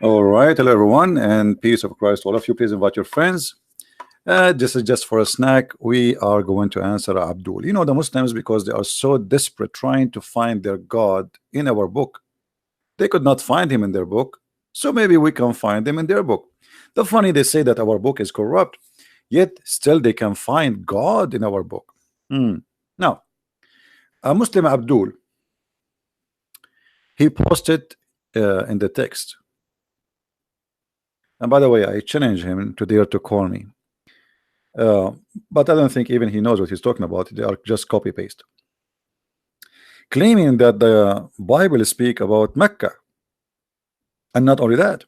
All right, hello everyone, and peace of Christ to all of you. Please invite your friends. This is just for a snack. We are going to answer Abdul. You know, the Muslims, because they are so desperate trying to find their God in our book, they could not find him in their book. So maybe we can find him in their book. The funny, they say that our book is corrupt, yet still they can find God in our book. Now, a Muslim Abdul, he posted in the text. And by the way, I challenge him to dare to call me. But I don't think even he knows what he's talking about. They are just copy paste, claiming that the Bible speak about Mecca, and not only that,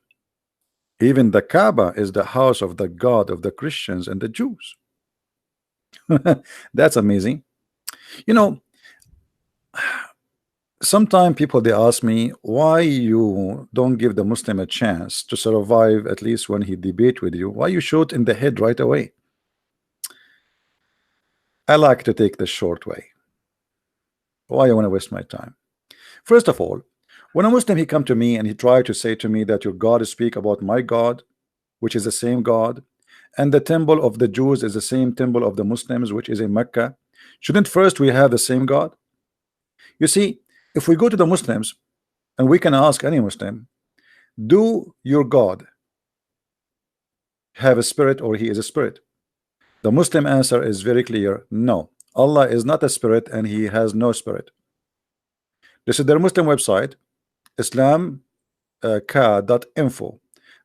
even the Kaaba is the house of the God of the Christians and the Jews. That's amazing. You know, sometimes people they ask me why you don't give the Muslim a chance to survive, at least when he debate with you. Why you shoot in the head right away? I like to take the short way. Why I want to waste my time? First of all, when a Muslim he come to me and he try to say to me that your God speak about my God, which is the same God, and the temple of the Jews is the same temple of the Muslims, which is in Mecca, shouldn't first we have the same God? You see, if we go to the Muslims and we can ask any Muslim, do your God have a spirit or he is a spirit? The Muslim answer is very clear: no, Allah is not a spirit and he has no spirit. This is their Muslim website, Islamka.info.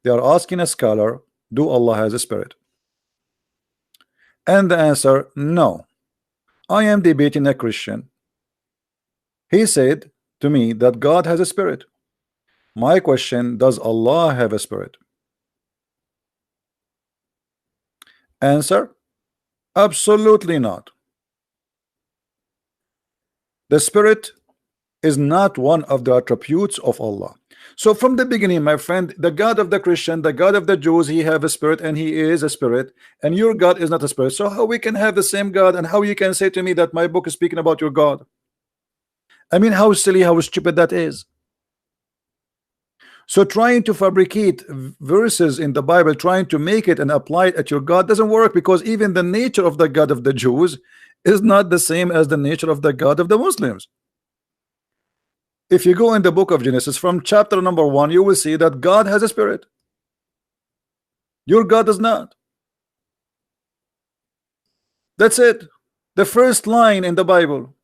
They are asking a scholar, do Allah has a spirit? And the answer, no. I am debating a Christian. He said to me that God has a spirit. My question, does Allah have a spirit? Answer, absolutely not. The spirit is not one of the attributes of Allah. So from the beginning, my friend, the God of the Christian, the God of the Jews, he have a spirit and he is a spirit, and your God is not a spirit. So how we can have the same God, and how you can say to me that my book is speaking about your God? I mean, how silly, how stupid that is. So trying to fabricate verses in the Bible, trying to make it and apply it at your God doesn't work, because even the nature of the God of the Jews is not the same as the nature of the God of the Muslims. If you go in the book of Genesis from chapter number 1, you will see that God has a spirit. Your God does not. That's it. The first line in the Bible.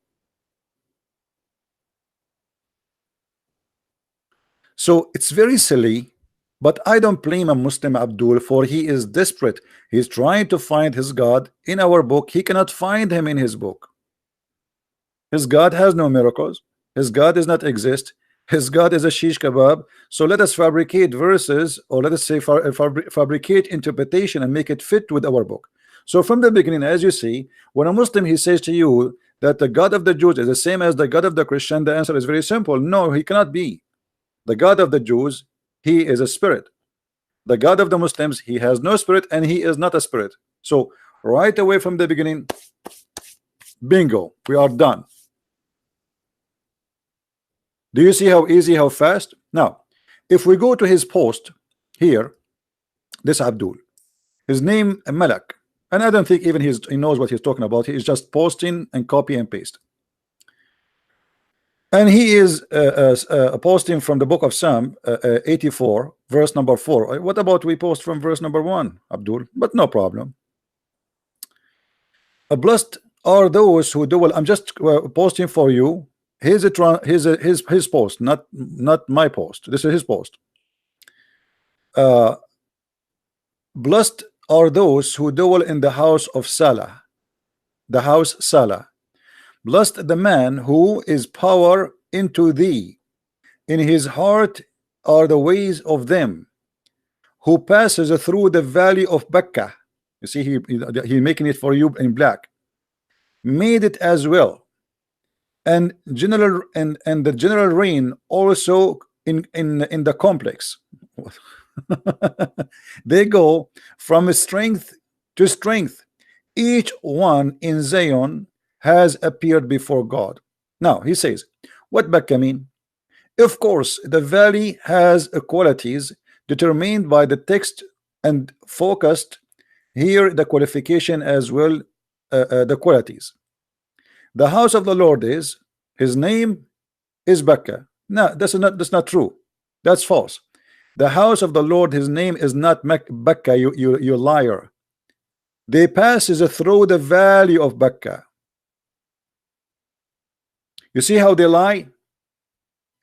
So it's very silly, but I don't blame a Muslim Abdul, for he is desperate. He's trying to find his God in our book. He cannot find him in his book. His God has no miracles. His God does not exist. His God is a shish kebab. So let us fabricate verses, or let us say fabricate interpretation and make it fit with our book. So from the beginning, as you see, when a Muslim he says to you that the God of the Jews is the same as the God of the Christian, the answer is very simple: no, he cannot be. The God of the Jews, he is a spirit. The God of the Muslims, he has no spirit and he is not a spirit. So right away from the beginning, bingo, we are done. Do you see how easy, how fast? Now, if we go to his post here, this Abdul, his name Malak, and I don't think even he knows what he's talking about. He is just posting and copy and paste. And he is posting from the book of Psalm 84, verse number 4. What about we post from verse number 1, Abdul? But no problem. Blessed are those who do well. I'm just posting for you. His post, not my post. This is his post. Blessed are those who dwell in the house of Salah, the house Salah. Blessed the man who is power into thee. In his heart are the ways of them who passes through the valley of Mecca. You see, he making it for you in black. Made it as well. And general and the general rain also in the complex. They go from strength to strength. Each one in Zion has appeared before God. Now he says, what Mecca mean? Of course, the valley has qualities determined by the text and focused here the qualification as well, the qualities. The house of the Lord is, his name is Becca. No, that's not true. That's false. The house of the Lord, his name is not Becca, you liar. They passes through the valley of Becca. You see how they lie?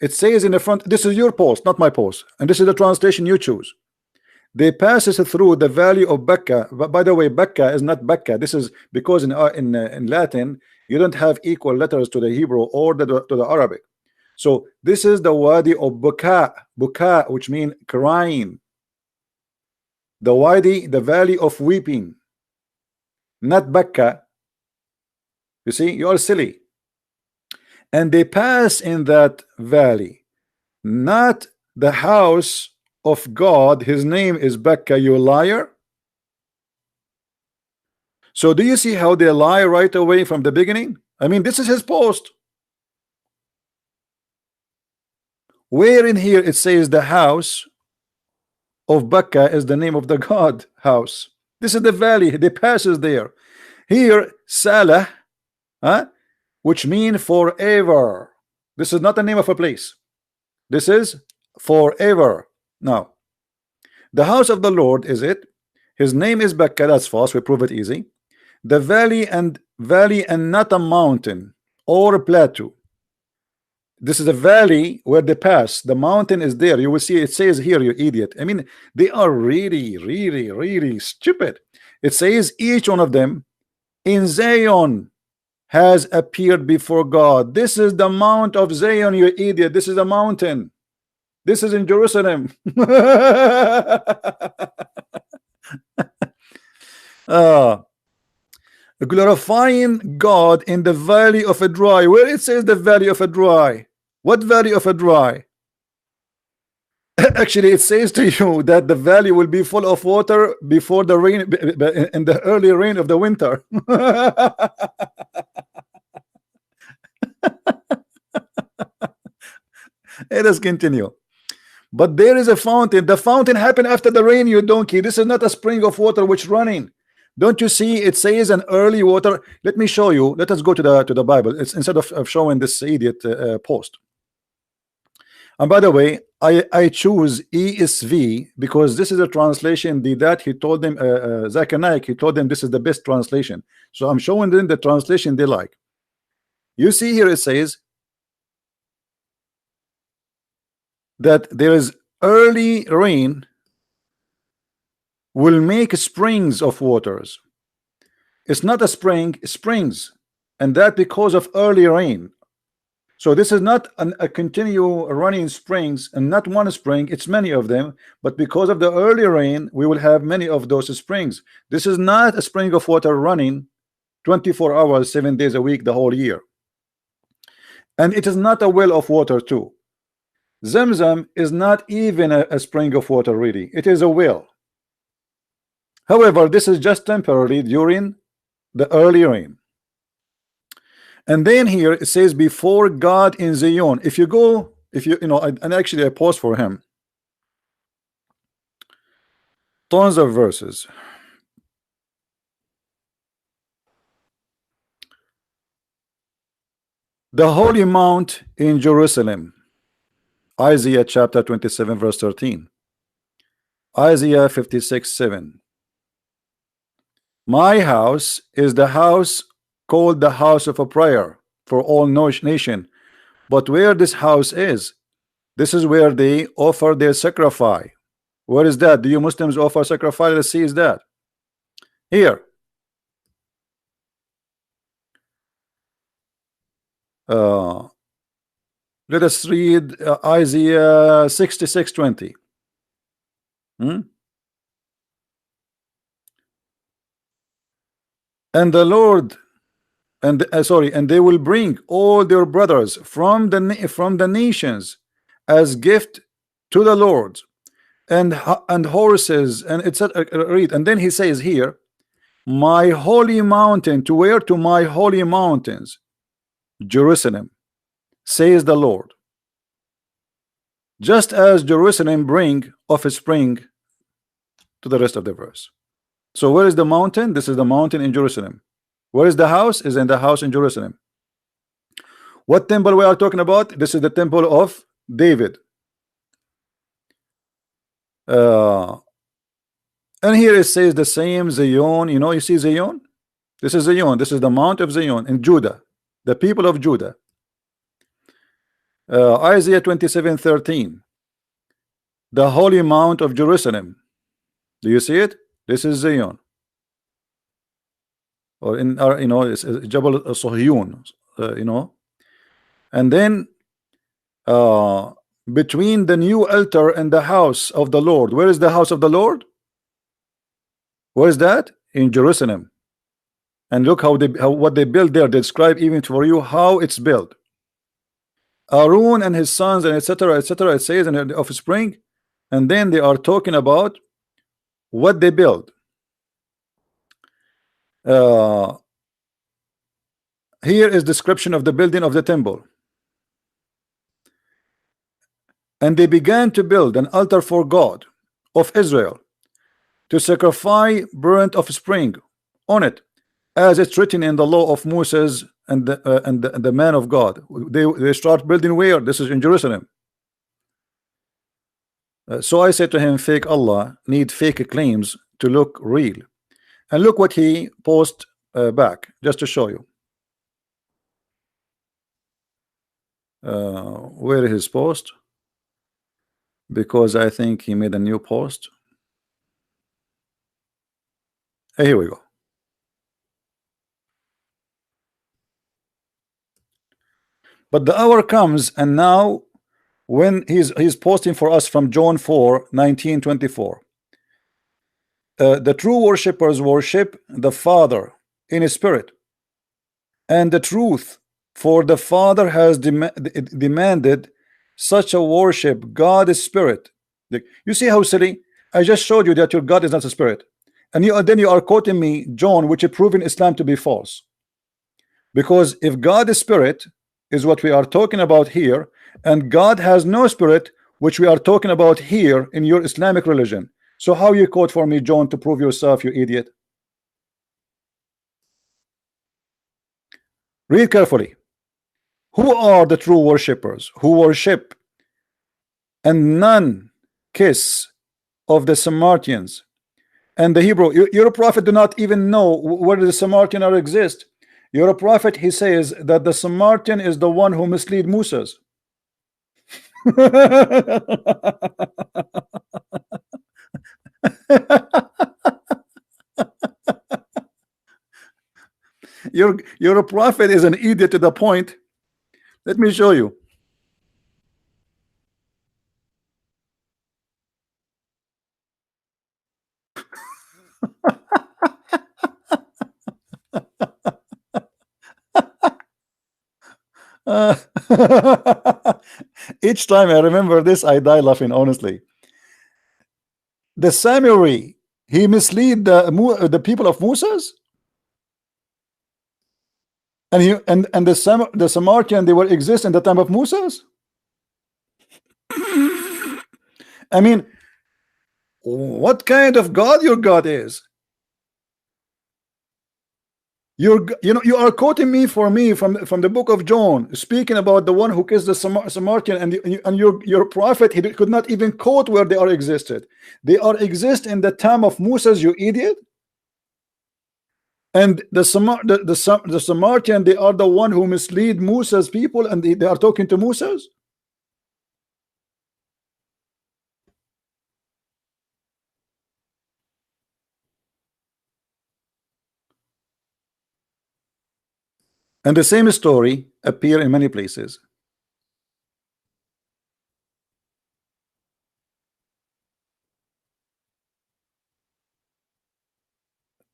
It says in the front, this is your post, not my post, and this is the translation you choose. They passes through the valley of Becca. By the way, Becca is not Becca. This is because in Latin you don't have equal letters to the Hebrew or to the Arabic. So this is the Wadi of Buka, which means crying. The Wadi, the valley of weeping, not Becca. You see, you are silly. And they pass in that valley, not the house of God. His name is Becca, you liar. So do you see how they lie right away from the beginning? I mean, this is his post. Where in here it says the house of Becca is the name of the God house? This is the valley. They passes there. Here Salah, which mean forever. This is not the name of a place. This is forever. Now, the house of the Lord is it. His name is Becca. That's false. We prove it easy. The valley and not a mountain or a plateau. This is a valley where they pass. The mountain is there. You will see it says here, you idiot. I mean, they are really stupid. It says each one of them in Zion has appeared before God. This is the Mount of Zion, you idiot. This is a mountain. This is in Jerusalem. Glorifying God in the valley of a dry. Where it says the valley of a dry? What valley of a dry? Actually, it says to you that the valley will be full of water before the rain, in the early rain of the winter. Let us continue. But there is a fountain. The fountain happened after the rain, you donkey. This is not a spring of water which running. Don't you see it says an early water? Let me show you. Let us go to the Bible. It's instead of showing this idiot post. And by the way, I choose ESV because this is a translation. That he told them, Zakir Naik, he told them this is the best translation. So I'm showing them the translation they like. You see here it says that there is early rain will make springs of waters. It's not a spring, springs, and that because of early rain. So this is not a continue running springs, and not one spring, it's many of them, but because of the early rain we will have many of those springs. This is not a spring of water running 24 hours 7 days a week the whole year, and it is not a well of water too. Zamzam is not even a spring of water, really. It is a well. However, this is just temporary during the early rain. And then here it says before God in Zion. If you go, and actually I post for him tons of verses. The holy mount in Jerusalem. Isaiah chapter 27 verse 13. Isaiah 56:7. My house is the house called the house of a prayer for all nation, but where this house is, this is where they offer their sacrifice. Where is that? Do you Muslims offer sacrifice? Let's see, is that here? Let us read Isaiah 66:20. And the Lord, and they will bring all their brothers from the nations as gift to the Lord, and horses, and etc. Read, and then he says here, my holy mountain. To where? To my holy mountains, Jerusalem, says the Lord. just as Jerusalem bring offspring to the rest of the verse. So where is the mountain? This is the mountain in Jerusalem. Where is the house? Is in the house in Jerusalem. What temple we are talking about? This is the temple of David. And here it says the same Zion. You know, you see Zion? This is Zion. This is the Mount of Zion in Judah, the people of Judah. Isaiah 27:13, the holy mount of Jerusalem. Do you see it? This is Zion. Or in our, you know, it's Jabal Sohyun, you know. And then between the new altar and the house of the Lord, where is the house of the Lord? Where is that? In Jerusalem. And look how what they built there. They describe even for you how it's built. Aaron and his sons and etc. etc. It says in the offspring, and then they are talking about what they build. Here is description of the building of the temple. And they began to build an altar for God of Israel to sacrifice burnt offspring on it, as it's written in the law of Moses and the man of God. They start building where? This is in Jerusalem. So I said to him, fake Allah need fake claims to look real. And look what he post back, just to show you. Where is his post? Because I think he made a new post. Here we go. But the hour comes, and now when he's posting for us from John 4:19-24. The true worshippers worship the Father in a spirit and the truth, for the Father has demanded such a worship. God is spirit. You see how silly? I just showed you that your God is not a spirit, and then you are quoting me John, which is proving Islam to be false. Because if God is spirit, is what we are talking about here, and God has no spirit, which we are talking about here in your Islamic religion. So how you quote for me John to prove yourself, you idiot? Read carefully. Who are the true worshippers? Who worship and none kiss of the Samaritans and the Hebrew. Your prophet do not even know whether the Samaritan or exist. Your prophet, he says that the Samaritan is the one who mislead Moses. Your prophet is an idiot to the point. Let me show you. Each time I remember this, I die laughing, honestly. The Samiri, he mislead the people of Moses, and the Samaritan, they will exist in the time of Moses. I mean, what kind of God your God is? You know, you are quoting me from the book of John, speaking about the one who kissed the Samaritan, and your prophet, he could not even quote where they are existed. They are exist in the time of Moses, you idiot. And the Samaritan, they are the one who mislead Moses people, and they are talking to Moses. And the same story appear in many places.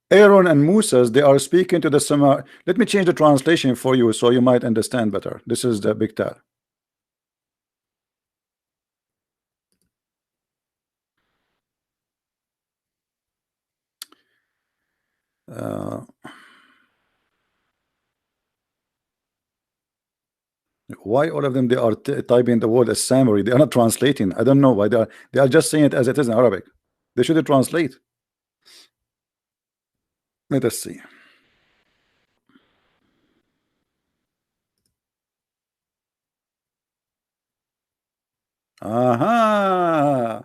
Aaron and Moses, they are speaking to the Samar. Let me change the translation for you so you might understand better. This is the Big Tat. why all of them they are typing the word as summary? They are not translating. I don't know why they are just saying it as it is in Arabic. They should translate. Let us see. Aha.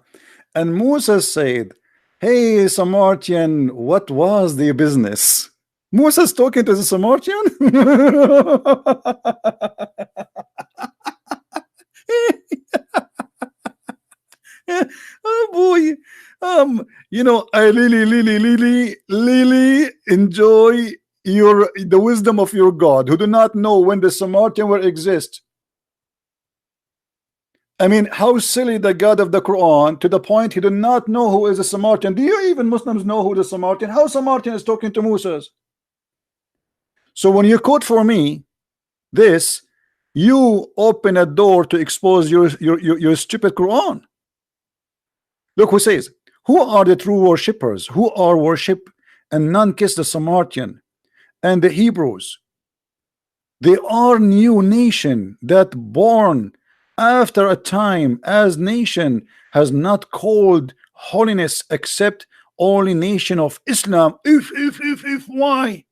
And Musa said, hey Samaritan, what was the business? Musa's talking to the Samaritan. Oh boy. You know, I really enjoy the wisdom of your God, who do not know when the Samaritan will exist. I mean, how silly the God of the Quran, to the point he did not know who is a Samaritan. Do you even Muslims know who the Samaritan? How Samaritan is talking to Moses? So when you quote for me this, you open a door to expose your stupid Quran. Look who says, who are the true worshippers? Who are worship and none kiss the Samaritan and the Hebrews? They are new nation that born after a time as nation has not called holiness except only nation of Islam. If why?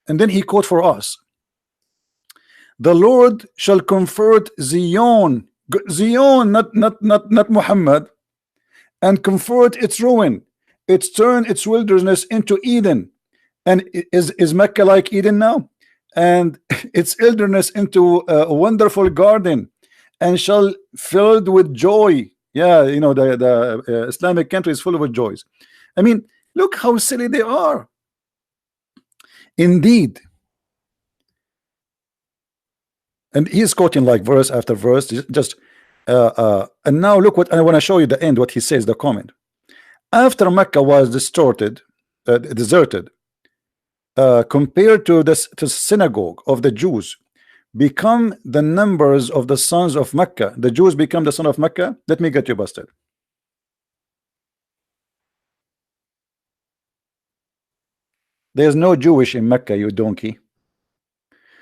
And then he quote for us, the Lord shall comfort Zion, not Muhammad, and comfort its ruin, its turn its wilderness into Eden. And is Mecca like Eden now? And its wilderness into a wonderful garden, and shall filled with joy. Yeah, you know, the Islamic country is full of joys. I mean, look how silly they are. Indeed. And he's quoting like verse after verse, just and now look what I want to show you the end, what he says, the comment. After Mecca was deserted, compared to the synagogue of the Jews, become the numbers of the sons of Mecca. The Jews become the son of Mecca. Let me get you busted. There's no Jewish in Mecca, you donkey.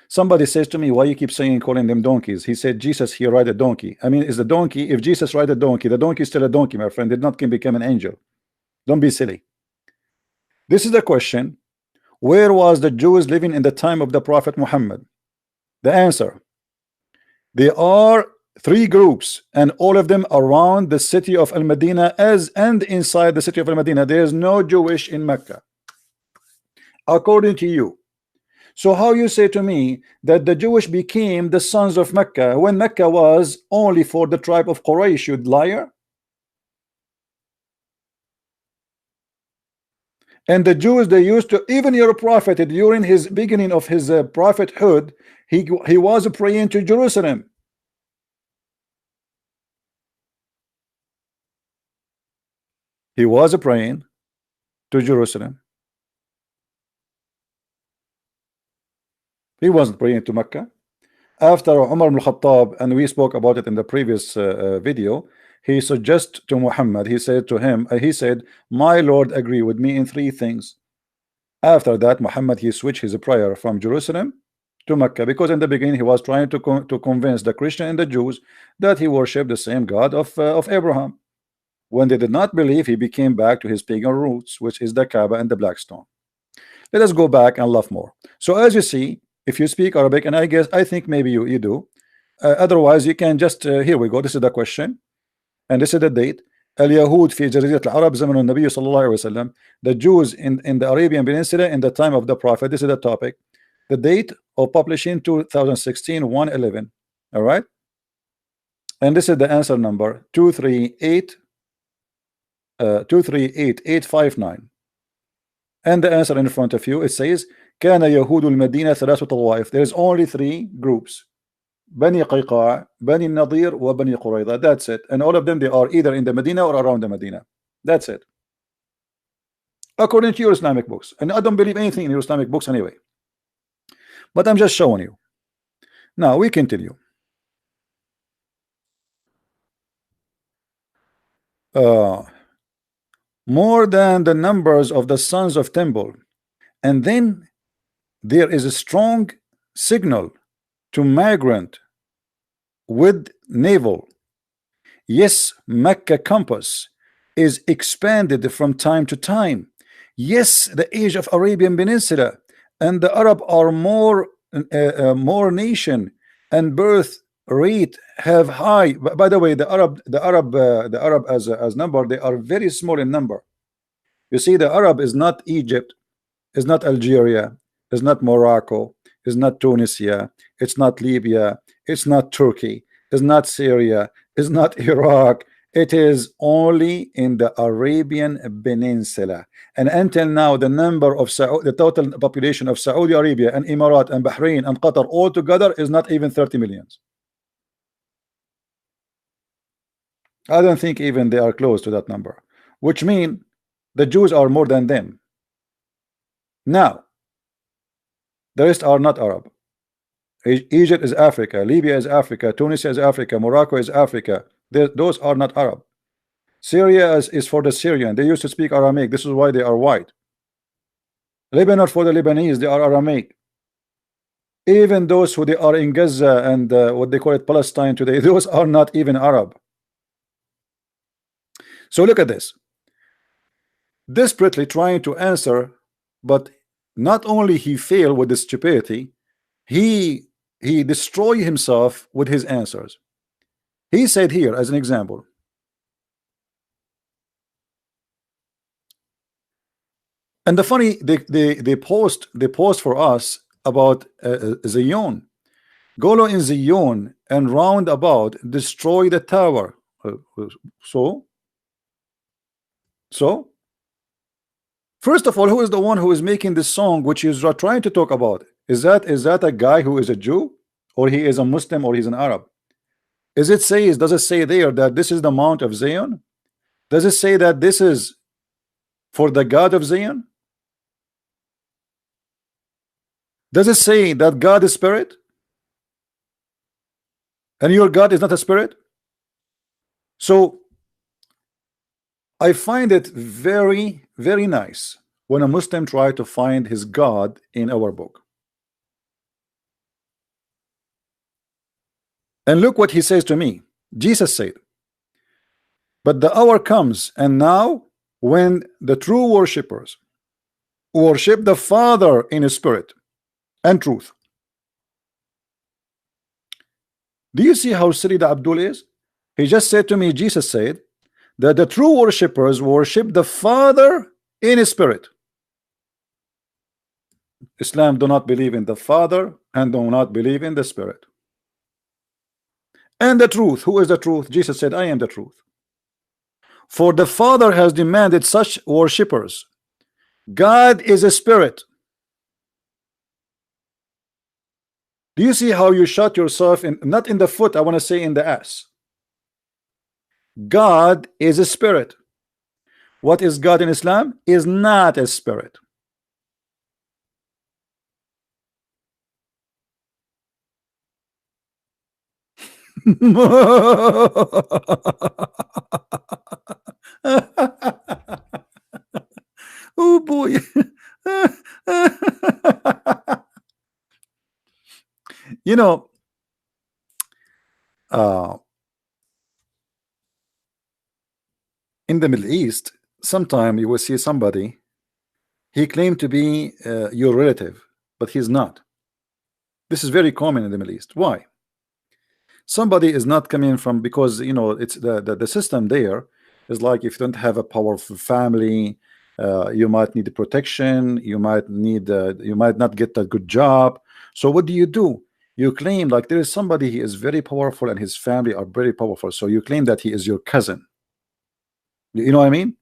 Somebody says to me, why you keep saying calling them donkeys? He said Jesus, he ride a donkey. I mean, is the donkey, if Jesus ride a donkey, the donkey is still a donkey, my friend. Did not can become an angel. Don't be silly. This is the question. Where was the Jews living in the time of the Prophet Muhammad? The answer, there are three groups, and all of them around the city of Al-Madinah, and inside the city of Al-Madinah. There is no Jewish in Mecca, according to you. So how you say to me that the Jewish became the sons of Mecca when Mecca was only for the tribe of Quraysh, you liar? And the Jews, they used to, even your prophet during his beginning of his prophethood, he was praying to Jerusalem. He was praying to Jerusalem. He wasn't praying to Mecca. After Umar ibn Khattab, and we spoke about it in the previous video, he suggested to Muhammad, he said to him, my Lord agree with me in three things. After that, Muhammad, he switched his prayer from Jerusalem to Mecca, because in the beginning he was trying to convince the Christian and the Jews that he worshiped the same God of Abraham. When they did not believe, he became back to his pagan roots, which is the Kaaba and the black stone. Let us go back and love more. So as you see, if you speak Arabic, and I think maybe you do, otherwise you can just here we go. This is the question, and this is the date. اليهود في جزيرة العرب زمن النبي صلى الله عليه وسلم. The Jews in the Arabian Peninsula in the time of the Prophet. This is the topic. The date of publishing 2016 1/11. All right, and this is the answer number 238,859. And the answer in front of you, it says كان يهود المدينة ثلاثة طوائف. There is only three groups: Bani Qayqa, Bani Nadir, wa Bani Qurayza. That's it. And all of them, they are either in the Medina or around the Medina. That's it, according to your Islamic books. And I don't believe anything in your Islamic books anyway, but I'm just showing you. Now we continue. More than the numbers of the sons of temple. And then there is a strong signal to migrant with naval. Yes, Mecca campus is expanded from time to time. Yes, the age of Arabian Peninsula and the Arab are more nation and birth rate have high. By the way, the Arab as number, they are very small in number. You see, the Arab is not Egypt, is not Algeria, is not Morocco, is not Tunisia, it's not Libya, it's not Turkey, it's not Syria, it's not Iraq. It is only in the Arabian Peninsula. And until now, the number of the total population of Saudi Arabia and Emirat and Bahrain and Qatar all together is not even 30 millions. I don't think even they are close to that number, which means the Jews are more than them. Now, the rest are not Arab. Egypt is Africa, Libya is Africa, Tunisia is Africa, Morocco is Africa. Those are not Arab. Syria is for the Syrian. They used to speak Aramaic. This is why they are white. Lebanon for the Lebanese, they are Aramaic. Even those who they are in Gaza and what they call it Palestine today, those are not even Arab. So look at this. Desperately trying to answer, but not only he failed with the stupidity, he destroyed himself with his answers. He said here as an example, and the funny they post for us about Zion. Go in Zion and round about destroy the tower. So first of all, who is the one who is making this song which is trying to talk about? Is that a guy who is a Jew, or he is a Muslim, or he's an Arab? Does it say there that this is the Mount of Zion? Does it say that this is for the God of Zion? Does it say that God is spirit? And your God is not a spirit? So I find it very, very nice when a Muslim tries to find his God in our book. And look what he says to me. Jesus said, but the hour comes, and now when the true worshippers worship the Father in spirit and truth. Do you see how silly the Abdul is? He just said to me, Jesus said that the true worshippers worship the Father in spirit. Islam do not believe in the Father and do not believe in the Spirit. And the truth. Who is the truth? Jesus said, I am the truth. For the Father has demanded such worshippers. God is a spirit. Do you see how you shot yourself in, not in the foot, I want to say in the ass? God is a spirit. What is God in Islam? Is not a spirit. Oh boy. You know, in the Middle East, sometime you will see somebody, he claimed to be your relative, but he's not. This is very common in the Middle East. Why? Somebody is not coming from, because you know it's the system there is like, if you don't have a powerful family, you might need protection, you might not get a good job. So what do? You claim like there is somebody, he is very powerful and his family are very powerful, so you claim that he is your cousin. You know what I mean?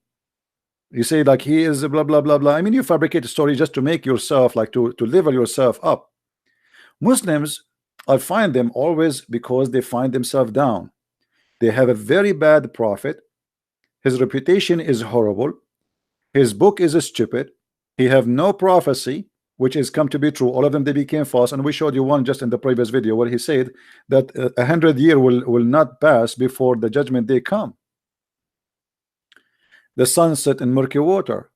You say like he is blah blah blah blah. I mean, you fabricate a story just to make yourself like to level yourself up. Muslims, I find them always, because they find themselves down. They have a very bad prophet. His reputation is horrible. His book is stupid. He have no prophecy which is come to be true. All of them, they became false, and we showed you one just in the previous video where he said that 100 years will not pass before the judgment day come. The sun set in murky water.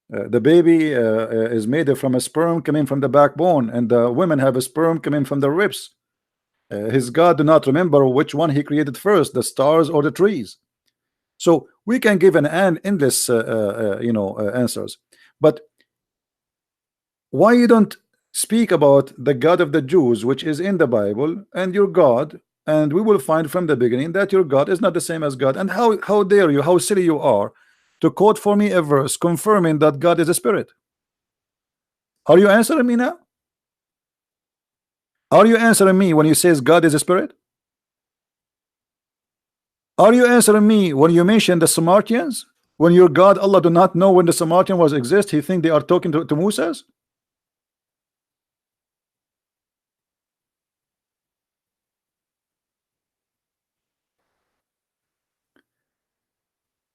The baby is made from a sperm coming from the backbone, and the women have a sperm coming from the ribs. His God do not remember which one he created first, the stars or the trees. So we can give an endless answers, but why you don't speak about the God of the Jews, which is in the Bible, and your God, and we will find from the beginning that your God is not the same as God. And how dare you, how silly you are to quote for me a verse confirming that God is a spirit? Are you answering me now? Are you answering me when you says God is a spirit? Are you answering me when you mention the Samaritans? When your God Allah do not know when the Samaritan was exist, he think they are talking to Moses?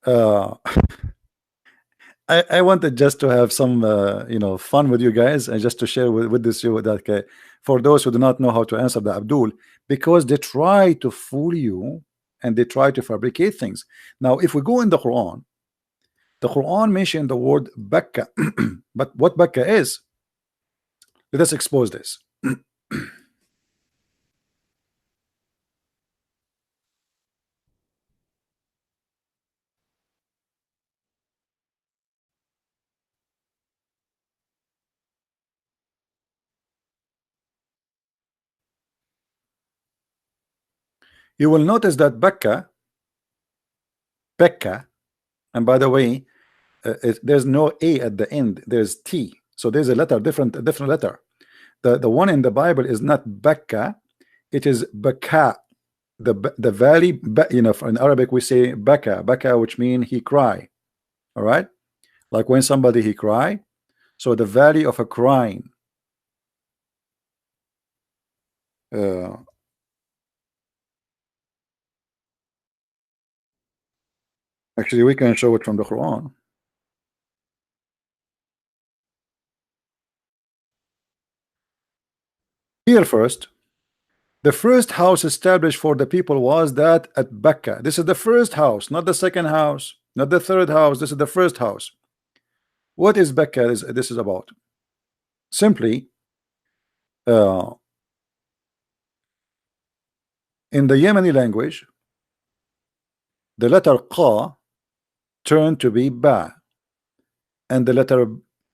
Uh, I wanted just to have some fun with you guys and just to share with this you that for those who do not know how to answer the Abdul, because they try to fool you and they try to fabricate things. Now if we go in the Quran mentioned the word Bakka. But what Bakka is, let us expose this. You will notice that Bekka, and by the way, there's no a at the end, there's t, so there's a letter, different letter. The one in the Bible is not Bekka, it is Baka. The valley, in Arabic we say Baka, which mean he cry. All right, like when somebody he cry, so the valley of a crying. uh, Actually we can show it from the Quran here first. The first house established for the people was that at Becca. This is the first house, not the second house, not the third house. This is the first house. What is Becca? This is about? Simply, uh, in the Yemeni language, the letter Qa turned to be Ba, and the letter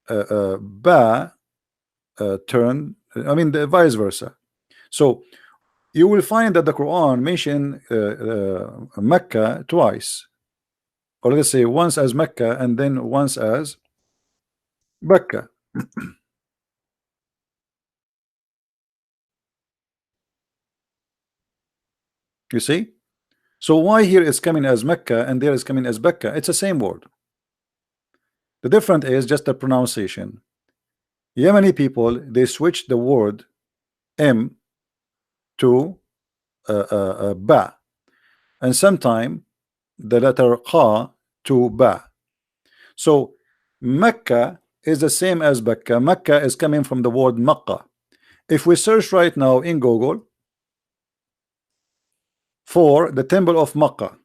Ba turned, I mean, the vice versa. So you will find that the Quran mention Mecca twice, or let's say once as Mecca and then once as Becca. You see? So why here is coming as Mecca and there is coming as Becca? It's the same word. The difference is just the pronunciation. Yemeni people, they switch the word M to Ba, and sometime the letter Qa to Ba. So Mecca is the same as Becca. Mecca is coming from the word Makkah. If we search right now in Google for the temple of Makkah,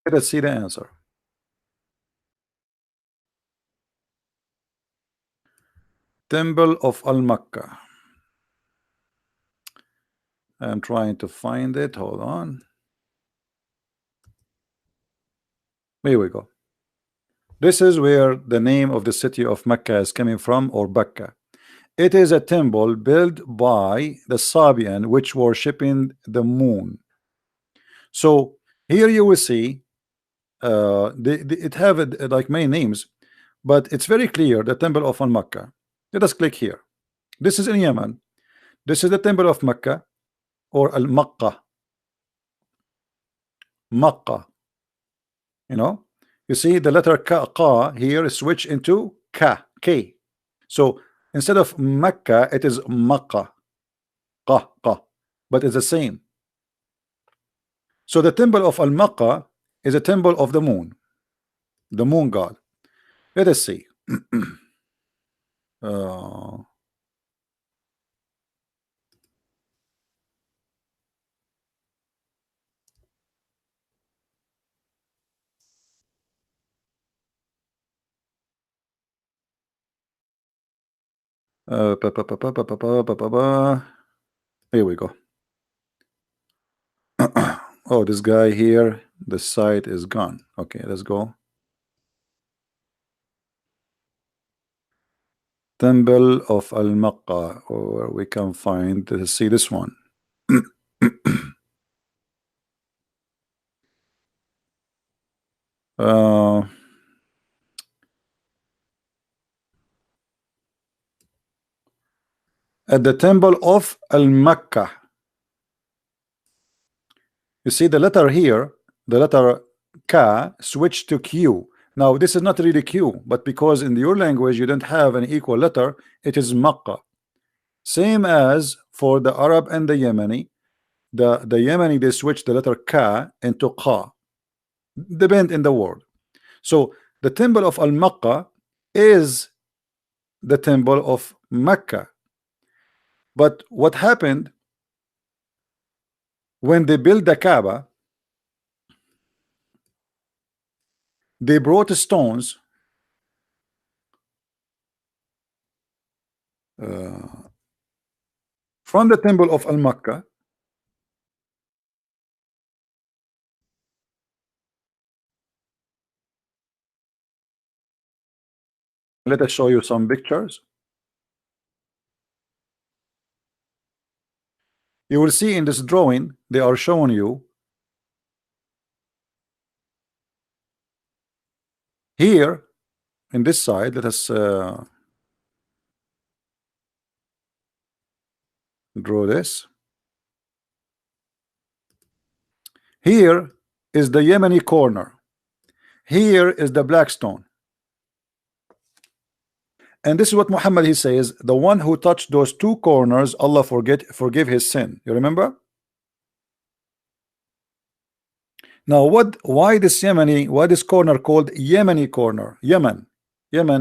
let us see the answer. Temple of Al-Makkah. I'm trying to find it. Hold on. Here we go. This is where the name of the city of Mecca is coming from, or Becca. It is a temple built by the Sabian, which worshipping the moon. So here you will see it have like many names, but it's very clear the temple of Mecca. Let us click here. This is in Yemen. This is the temple of Mecca, or Al Makkah. Makkah. You know, you see the letter Ka here is switched into K. So instead of Mecca, it is Makkah. Qa. But it's the same. So the temple of Al Makkah is a temple of the moon god. Let us see. uh, Here we go. Oh, this guy here, the site is gone. Okay, let's go. Temple of Al-Mecca, or we can find, see this one. uh, at the Temple of Al-Mecca. You see the letter here, the letter K switched to Q. Now this is not really Q, but because in your language you don't have an equal letter, it is Mecca. Same as for the Arab and the Yemeni. The Yemeni, they switch the letter K into Qa, depend in the word. So the temple of Al-Mecca is the temple of Mecca. But what happened when they built the Kaaba? They brought stones from the temple of Al-Mecca. Let us show you some pictures. You will see in this drawing they are showing you here in this side. Let us draw this. Here is the Yemeni corner. Here is the black stone. And this is what Muhammad, he says, the one who touched those two corners, Allah forgive his sin. You remember? Now why this corner called Yemeni corner? Yemen,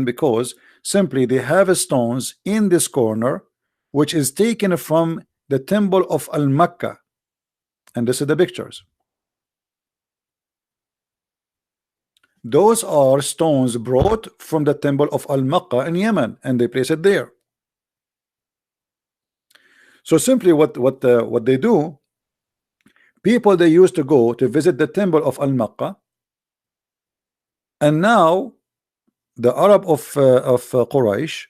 because simply they have stones in this corner which is taken from the temple of Al-Mecca. And this is the pictures. Those are stones brought from the temple of Al-Mecca in Yemen, and they place it there. So simply what they do, people, they used to go to visit the temple of Al-Mecca, and now the Arab of Quraysh,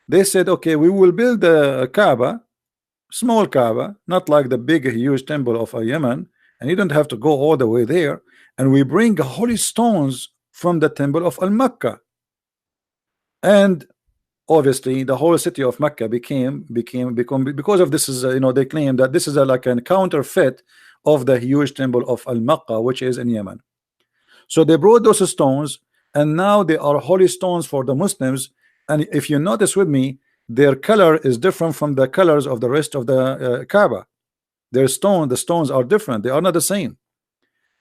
they said, okay, we will build a Kaaba, small Kaaba, not like the big huge temple of Yemen, and you don't have to go all the way there, and we bring holy stones from the temple of Al-Mecca. And obviously the whole city of Mecca become because of this is they claim that this is like a counterfeit of the huge temple of Al-Mecca, which is in Yemen. So they brought those stones, and now they are holy stones for the Muslims. And if you notice with me, their color is different from the colors of the rest of the Kaaba. The stones are different, they are not the same,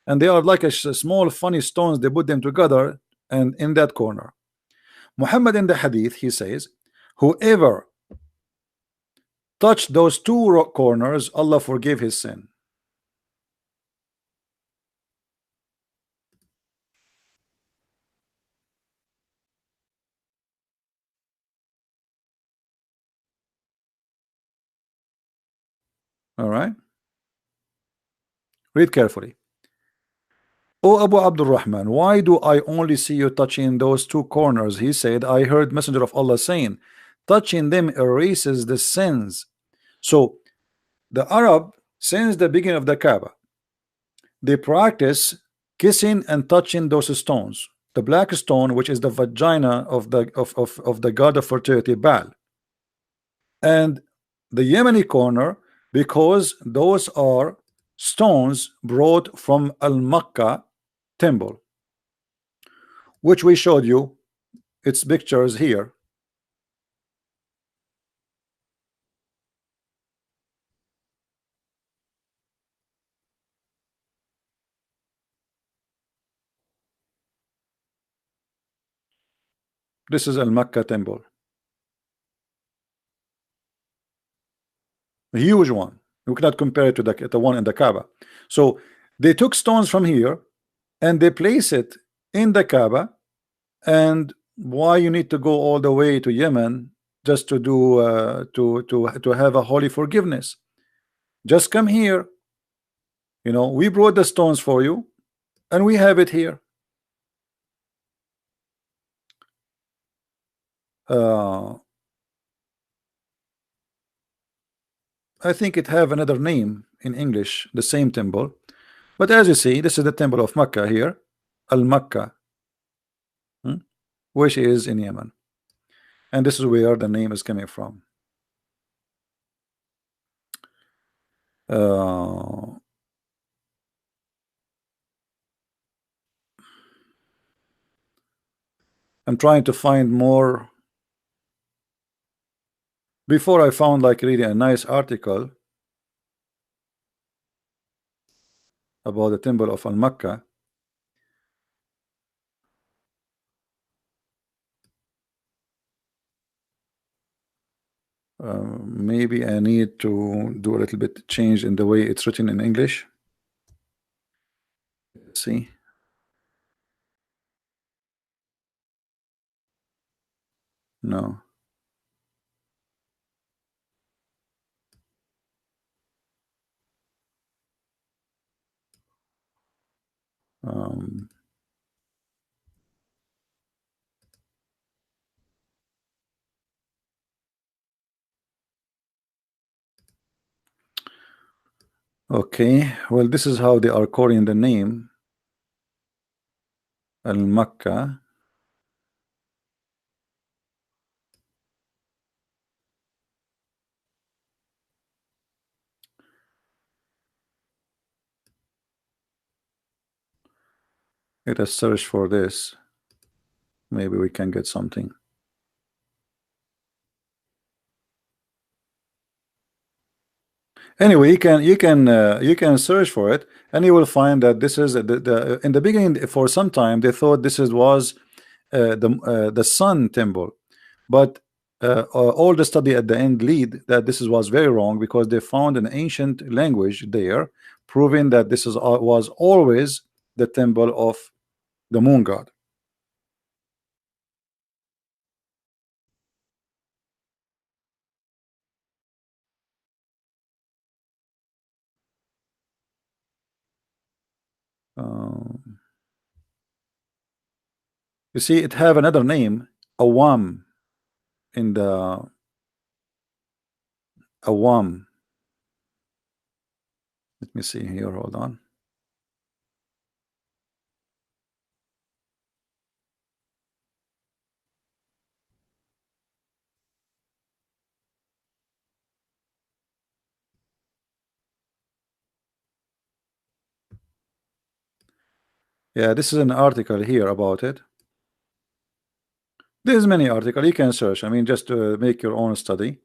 and they are like a small funny stones. They put them together, and in that corner, Muhammad in the hadith, he says, whoever touched those two corners, Allah forgive his sin. All right, read carefully. O Abu Abdul Rahman, why do I only see you touching those two corners? He said, I heard Messenger of Allah saying, touching them erases the sins. So the Arab, since the beginning of the Kaaba, they practice kissing and touching those stones. The black stone, which is the vagina of the god of fertility, Baal, and the Yemeni corner, because those are stones brought from Al-Makkah temple, which we showed you its pictures here. This is Al-Makkah temple, a huge one. You cannot compare it to the one in the Kaaba. So they took stones from here and they place it in the Kaaba. And why you need to go all the way to Yemen just to do to have a holy forgiveness. Just come here, we brought the stones for you, and we have it here. I think it have another name in English, the same temple, but as you see, this is the temple of Mecca here, Al-Makkah, which is in Yemen, and this is where the name is coming from. I'm trying to find more. Before I found like really a nice article about the temple of Al-Makkah. Maybe I need to do a little bit change in the way it's written in English. Let's see. No. Okay, well, this is how they are calling the name Al-Makkah. Let us search for this. Maybe we can get something. Anyway, you can search for it, and you will find that this is in the beginning. For some time, they thought this was the Sun temple, but all the study at the end lead that this was very wrong, because they found an ancient language there proving that this was always the temple of the moon god. You see, it have another name, Awam, in the Awam. Let me see here. Hold on. Yeah, this is an article here about it. There's many articles you can search. I mean, just to make your own study.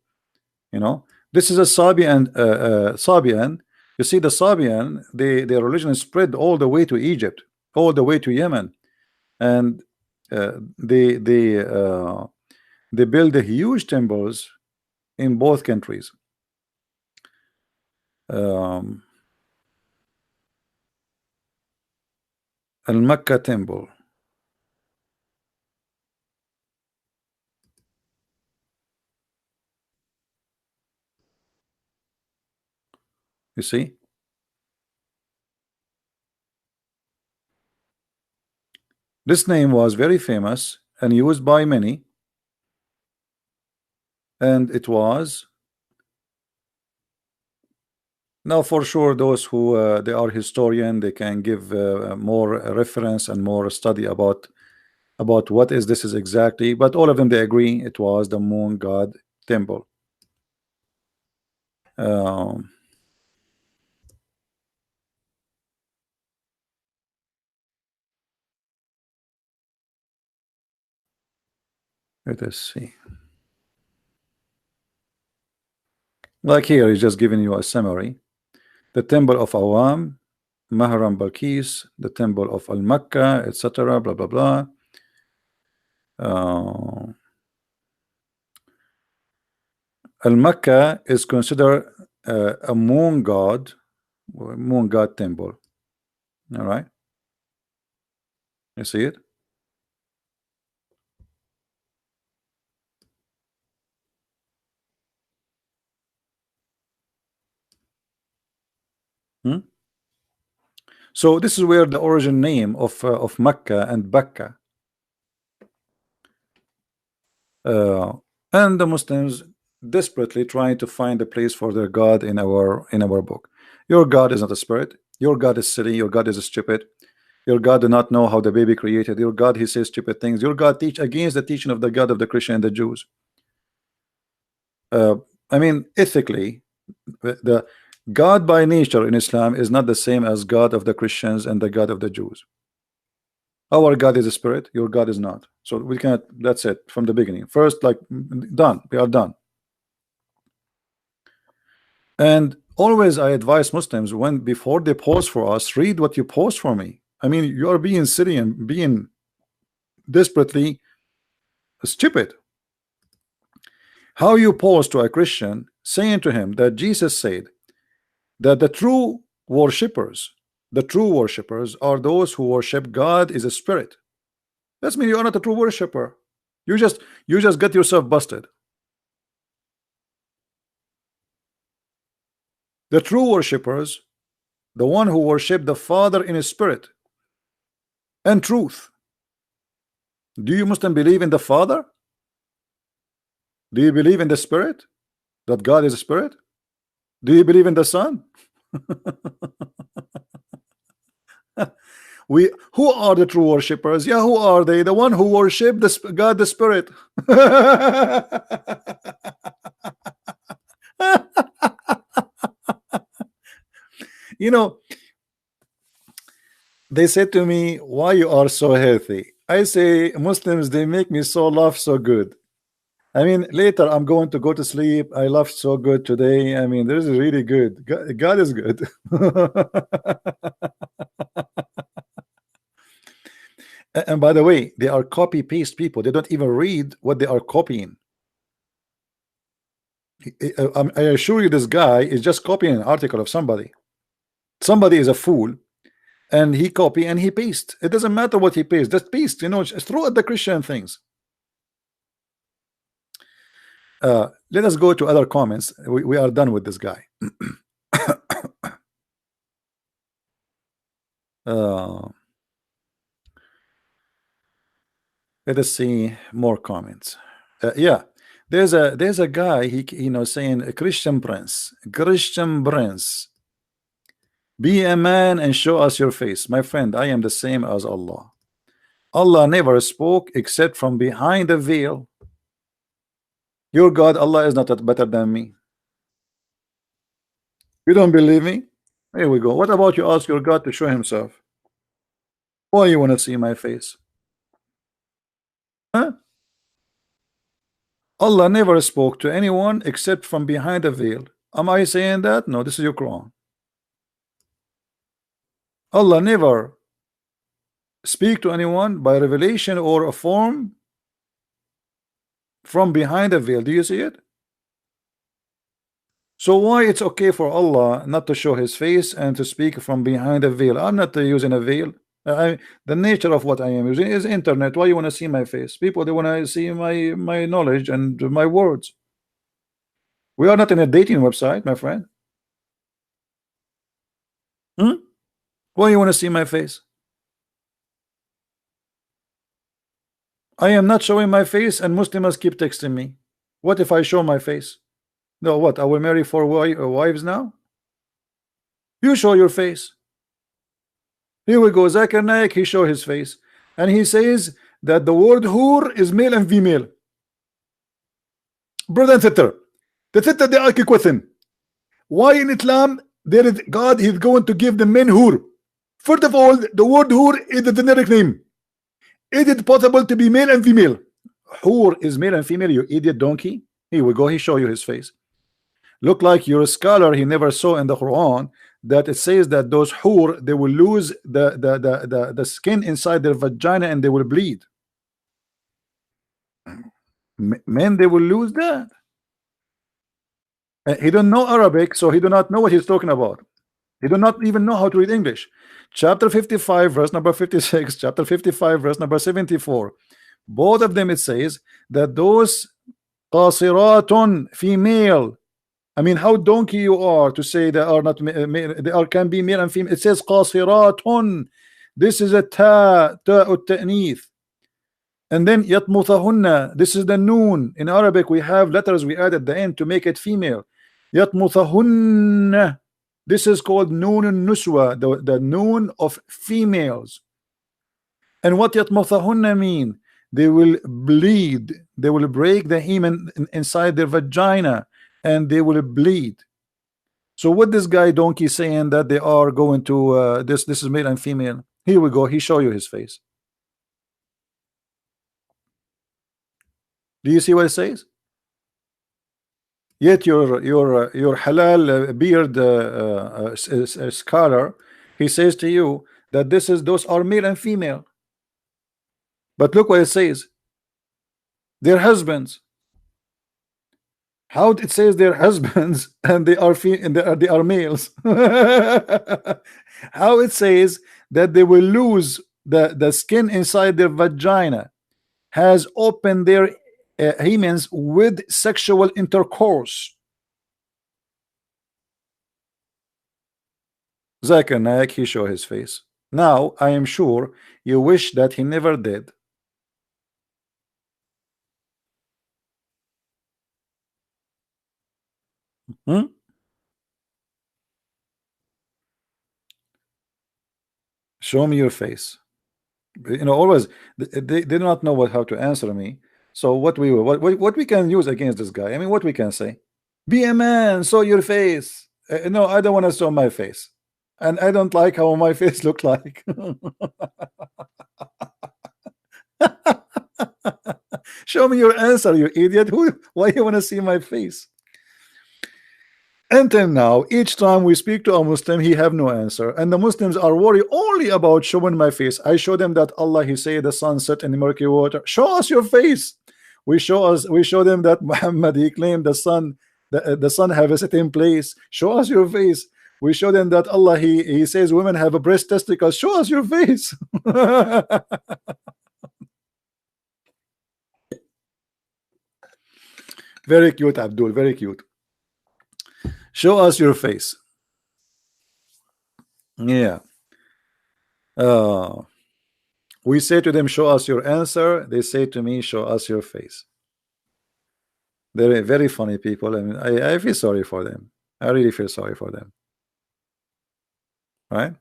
This is a Sabian. Sabian. You see, the Sabian, their religion spread all the way to Egypt, all the way to Yemen, and they build the huge temples in both countries. Al-Makkah temple. You see, this name was very famous and used by many, and it was. Now, for sure, those who they are historian, they can give more reference and more study about what is this is exactly. But all of them, they agree it was the moon god temple. Um, Let us see. Like here, he's just giving you a summary. The temple of Awam, Mahram Balkis, the temple of Al-Makkah, etc. Blah blah blah. Al-Makkah is considered a moon god temple. All right, you see it. So this is where the origin name of Mecca and Becca. And the Muslims desperately trying to find a place for their God in our book. Your God is not a spirit. Your God is silly. Your God is stupid. Your God do not know how the baby created. Your God, he says stupid things. Your God teach against the teaching of the God of the Christian and the Jews. I mean, ethically, the God by nature in Islam is not the same as God of the Christians and the God of the Jews. Our God is a spirit. Your God is not. So we cannot. That's it from the beginning. First, like, done. We are done. And always I advise Muslims, when before they post for us, read what you post for me. I mean, you are being silly and being desperately stupid. How you post to a Christian saying to him that Jesus said that the true worshippers are those who worship God is a spirit. That means you are not a true worshipper. You just get yourself busted. The true worshippers, the one who worship the Father in his spirit and truth. Do you Muslim believe in the Father? Do you believe in the Spirit? That God is a spirit? Do you believe in the Son? Who are the true worshippers? Yeah, who are they? The one who worship God the Spirit. You know, they said to me, why you are so healthy? I say, Muslims, they make me so laugh so good. I mean, later I'm going to go to sleep. I laughed so good today. I mean, this is really good. God is good. And by the way, they are copy paste people. They don't even read what they are copying. I assure you, this guy is just copying an article of somebody. Somebody is a fool, and he copy and he paste. It doesn't matter what he paste. Just paste. You know, just throw at the Christian things. Let us go to other comments. We are done with this guy. Let us see more comments. Yeah, there's a guy, he saying, a Christian prince, be a man and show us your face. My friend, I am the same as Allah. Allah never spoke except from behind a veil. Your God, Allah, is not better than me. You don't believe me? Here we go. What about you ask your God to show himself? Why you want to see my face? Huh? Allah never spoke to anyone except from behind a veil. Am I saying that? No, this is your Quran. Allah never speak to anyone by revelation or a form from behind a veil. Do you see it? So why it's okay for Allah not to show his face and to speak from behind a veil? I'm not using a veil. The nature of what I am using is internet. Why you want to see my face? People, they want to see my knowledge and my words. We are not in a dating website, my friend. Why you want to see my face? I am not showing my face, and Muslims keep texting me. What if I show my face? No, what? I will marry 4 wives now? You show your face. Here we go. Zakir Naik, he show his face, and he says that the word hur is male and female. Brother and sister, they ask a question. Why in Islam there is God is going to give the men hur? First of all, the word hur is a generic name. Is it possible to be male and female? Hur is male and female, you idiot donkey. Here we go. He show you his face. Look like you're a scholar. He never saw in the Quran that it says that those hur, they will lose the skin inside their vagina and they will bleed. Men, they will lose that. He don't know Arabic, so he do not know what he's talking about. He do not even know how to read English. Chapter 55 verse number 56, chapter 55 verse number 74, both of them it says that those qasiratun, female, I mean, how donkey you are to say they are not they are can be male and female. It says qasiratun. This is a ta ta'nith. And then yatmuthahunna. This is the noon. In Arabic, we have letters we add at the end to make it female. Yatmuthahunna. This is called noon nuswa, the noon of females. And what yatmuthahunna mean? They will bleed. They will break the hymen inside their vagina, and they will bleed. So what this guy donkey saying that they are going to this is male and female. Here we go. He show you his face. Do you see what it says? Yet your halal beard scholar, he says to you that those are male and female. But look what it says. Their husbands. How it says their husbands and they are males? How it says that they will lose the skin inside their vagina has opened their hymens with sexual intercourse. Zakir Naik, he show his face. Now I am sure you wish that he never did. Show me your face. You know, always they do not know how to answer me. So what we can use against this guy? I mean, what we can say? Be a man, show your face. No, I don't want to show my face, and I don't like how my face look like. Show me your answer, you idiot. Why you want to see my face? Until now, each time we speak to a Muslim, he have no answer, and the Muslims are worried only about showing my face. I show them that Allah, he say the sun set in the murky water. Show us your face. We show them that Muhammad, he claimed the sun have a certain place. Show us your face. We show them that Allah, he says women have a breast testicles. Show us your face. Very cute, Abdul, very cute. Show us your face. Yeah. We say to them, show us your answer. They say to me, show us your face. They're very funny people. I mean, I feel sorry for them. I really feel sorry for them. Right?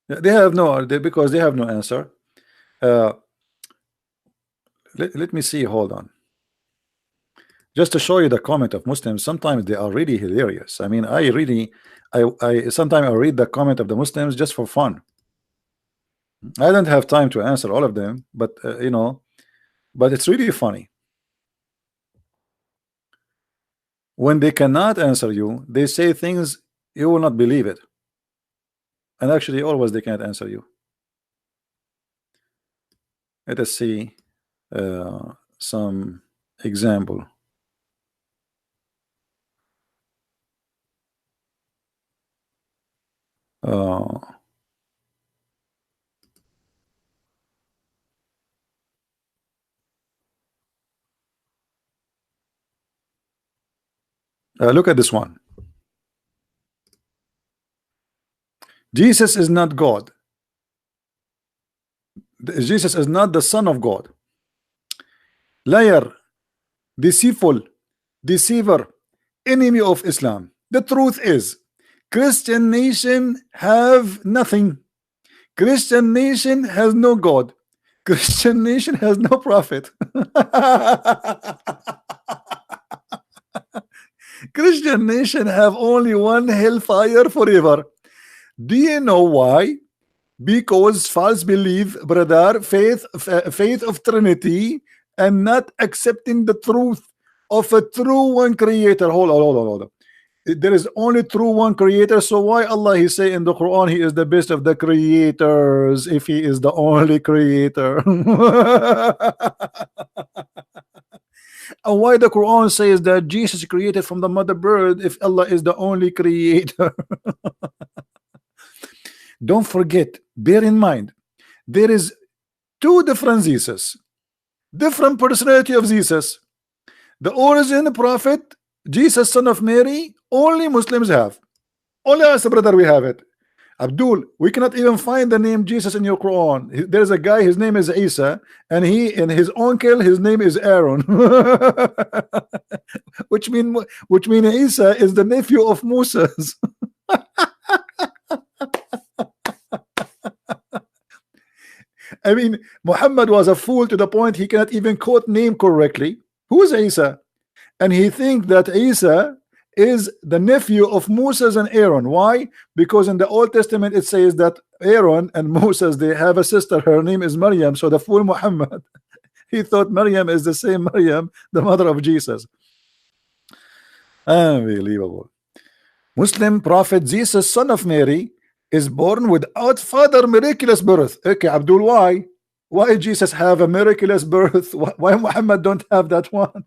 They have because they have no answer. Let me see. Hold on. Just to show you the comment of Muslims, sometimes they are really hilarious. I mean, I sometimes I read the comment of the Muslims just for fun. I don't have time to answer all of them, but you know, but it's really funny. When they cannot answer you, they say things you will not believe it. And actually, always they can't answer you. Let us see some example. Look at this one. Jesus is not God. Jesus is not the Son of God. Liar, deceitful, deceiver, enemy of Islam. The truth is, Christian nation have nothing. Christian nation has no God. Christian nation has no prophet. Christian nation have only one hellfire forever. Do you know why? Because false belief, brother, faith of Trinity, and not accepting the truth of a true one creator. Hold on. There is only true one creator. So why Allah he say in the Quran he is the best of the creators if he is the only creator? And why the Quran says that Jesus created from the mother bird if Allah is the only creator? Don't forget, bear in mind, there is two different Jesus, different personality of Jesus. The origin prophet, Jesus, son of Mary, only Muslims have. Only us, brother, we have it. Abdul, we cannot even find the name Jesus in your Quran. There's a guy, his name is Isa, and his uncle, his name is Aaron. which mean Isa is the nephew of Moses. I mean, Muhammad was a fool to the point he cannot even quote name correctly. Who is Isa? And he thinks that Isa is the nephew of Moses and Aaron. Why? Because in the Old Testament it says that Aaron and Moses, they have a sister, her name is Maryam. So the fool Muhammad, he thought Maryam is the same Maryam, the mother of Jesus. Unbelievable. Muslim prophet Jesus, son of Mary, is born without father, miraculous birth. Okay, Abdul, why Jesus have a miraculous birth? Why Muhammad don't have that one?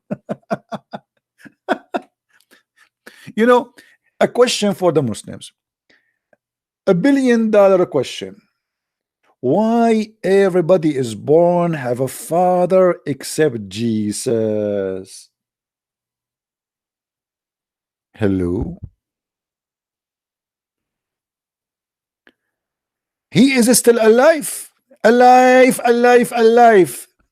You know, a question for the Muslims, $1 billion question. Why everybody is born have a father except Jesus? Hello? He is still alive. Alive.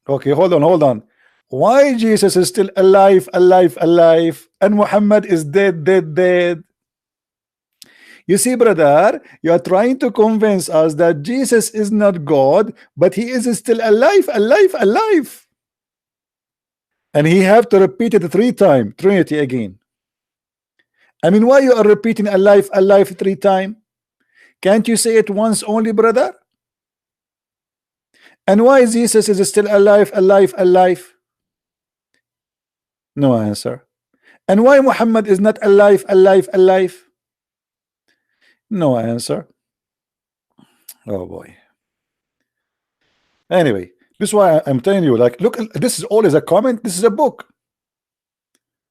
Okay, hold on. Why Jesus is still alive, and Muhammad is dead? You see, brother, you are trying to convince us that Jesus is not God, but he is still alive. And he have to repeat it 3 times, Trinity again. I mean, why you are repeating alive 3 times? Can't you say it once only, brother? And why Jesus is still alive? No answer. And why Muhammad is not alive? No answer. Oh boy. Anyway, this is why I'm telling you, like, look, this is always a comment. This is a book.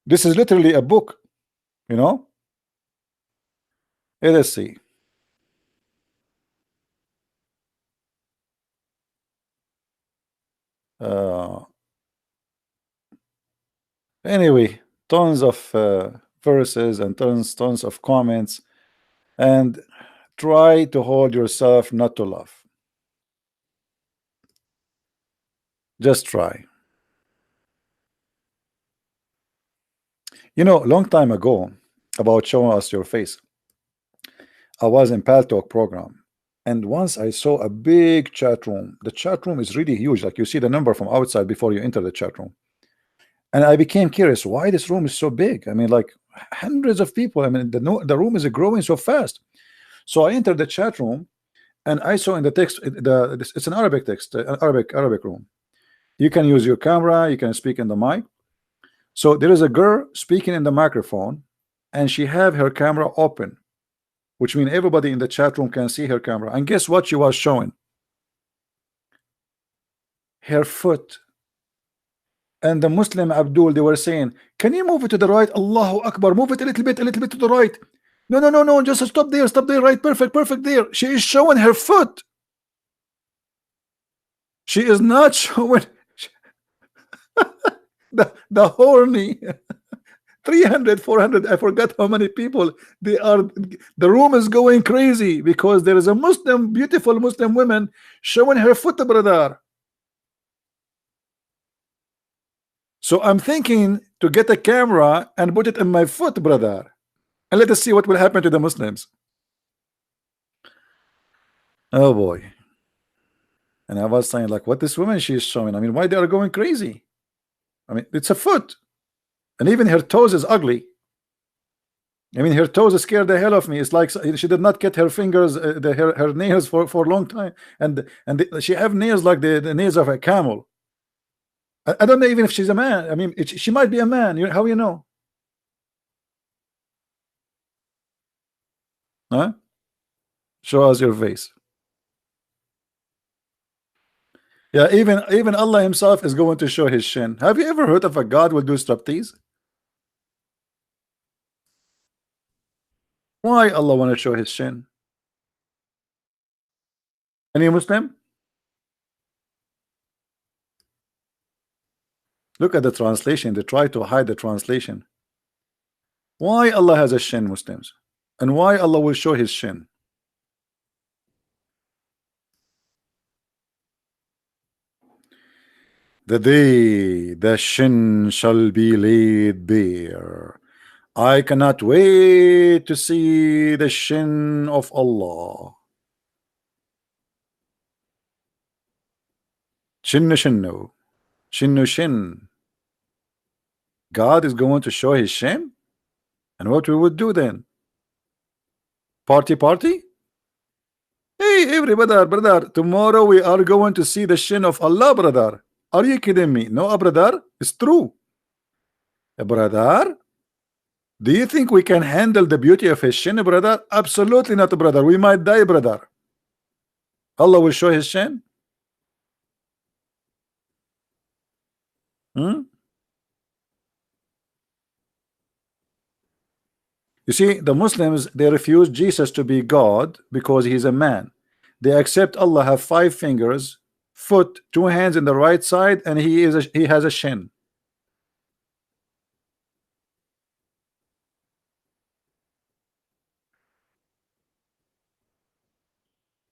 This is literally a book, you know. Let's see. Anyway, tons of verses and tons of comments, and try to hold yourself not to laugh. Just try. You know, a long time ago, about showing us your face, I was in Paltalk program, and once I saw a big chat room. The chat room is really huge, like you see the number from outside before you enter the chat room. And I became curious why this room is so big. I mean, like hundreds of people. I mean, the room is growing so fast. So I entered the chat room, and I saw in the text, it's an Arabic text, Arabic room. You can use your camera, you can speak in the mic. So there is a girl speaking in the microphone, and she have her camera open, which means everybody in the chat room can see her camera. And guess what she was showing? Her foot. And the Muslim Abdul, they were saying, can you move it to the right? Allahu Akbar, move it a little bit to the right. No, just stop there, right, perfect there. She is showing her foot. She is not showing the horny 300, 400, I forgot how many people they are. The room is going crazy because there is a Muslim, beautiful Muslim woman showing her foot, brother. So I'm thinking to get a camera and put it in my foot, brother, and let us see what will happen to the Muslims. Oh boy. And I was saying, like, what this woman she is showing, I mean, why they are going crazy? I mean, it's a foot, and even her toes is ugly. I mean, her toes scared the hell of me. It's like she did not get her fingers, her nails for a long time, and she have nails like the nails of a camel. I don't know even if she's a man. I mean, she might be a man. How you know? Huh? Show us your face. Yeah, even Allah himself is going to show his shin. Have you ever heard of a God will do striptease? Why Allah want to show his shin? Any Muslim? Look at the translation. They try to hide the translation. Why Allah has a shin, Muslims? And why Allah will show his shin? The day the shin shall be laid bare. I cannot wait to see the shin of Allah. Shinnu shinnu. Shinnu shin. God is going to show his shin? And what we would do then? Party party? Hey, everybody, brother, tomorrow we are going to see the shin of Allah, brother. Are you kidding me? No, brother, it's true. Brother, do you think we can handle the beauty of his shin, brother? Absolutely not, brother. We might die, brother. Allah will show his shin. Hmm? You see, the Muslims, they refuse Jesus to be God because he's a man. They accept Allah have 5 fingers, foot, 2 hands in the right side, and he has a shin.